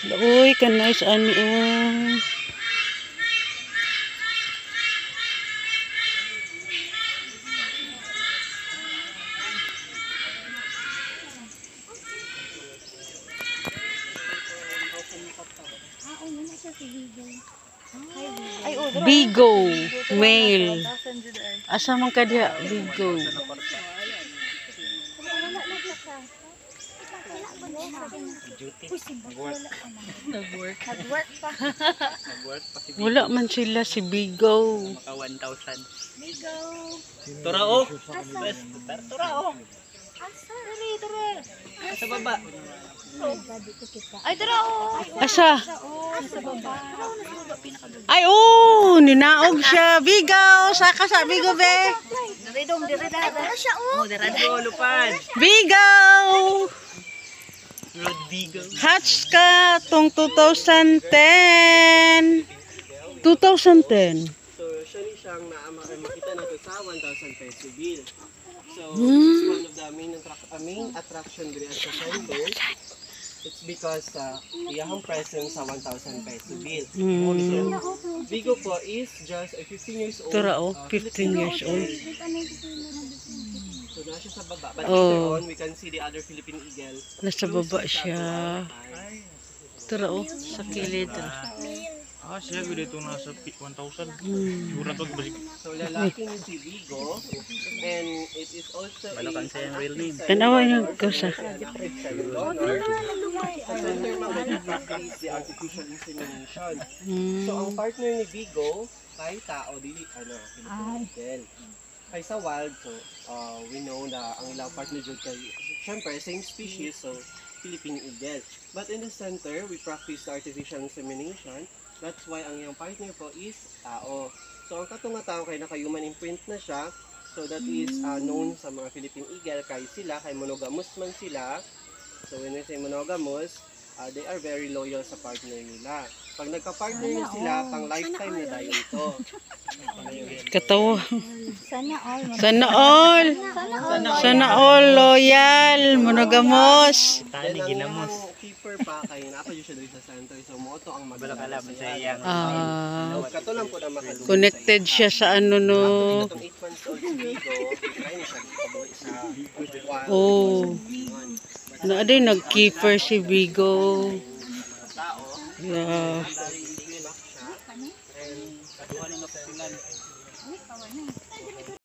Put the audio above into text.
Uy, kanais ani oh. Bigo, male. Asa man ka diha, Bigo. Nag-work pa. Wala man sila si Bigo. Maka 1,000. Bigo. Turao. Asa? Turao. Asa? Dere. Sa baba. Ay, dere oh. Asa? Sa baba. Ay, oh, ninaog siya. Bigo, saka sa Bigo, be. Dere dong, dere dara. Siya oh. Go, lupad. Bigo! Rodrigo. Hatch ka tong 2010. 2010. So, usually siyang makita nato sa 1,000 peso bill. So, it's one of the main attraction diri sa center. It's because iyang presence sa 1,000 peso bill. So, Bigo po is just 15 years old. Tura oh, 15 years old. So, na siya sa baba. But Oh. later on, we can see the other Philippine eagle. Nasa baba siya. Tura oh, sa kilid. Siya gud ito nasa 1,000. Siguro to basig. So, lalaki ni si Bigo. And it is also Balakan sa yung real name. Tanawa niyo ko sa. Sa center mga nag-practice the artificial insemination. So, ang partner ni Bigo, kay tao, dili, Philippine eagle. Kay sa wild, so, we know na ang ilang partner dyan kay, syempre, same species, so, Philippine eagle. But in the center, we practice the artificial insemination. That's why ang iyang partner po is tao. So, ang katong nga tao kay naka-human imprint na siya. So, that is known sa mga Philippine eagle kay sila, kay monogamous man sila. So, when we say monogamous, they are very loyal sa partner nila. Pag nagka-partner na sila, pang lifetime na dahil ito. Katawa. Sana all. Sana all. Sana all loyal, monogamos. Then, ang iyang keeper pa, kay napa siya doon sa center. So, moto ang Balakala man sa iyang. Kato lang po na makalunod. Connected siya sa ano no. Itong 8 months old si Bigo, try na siya sa Oh. Na day nag-keeper si Bigo.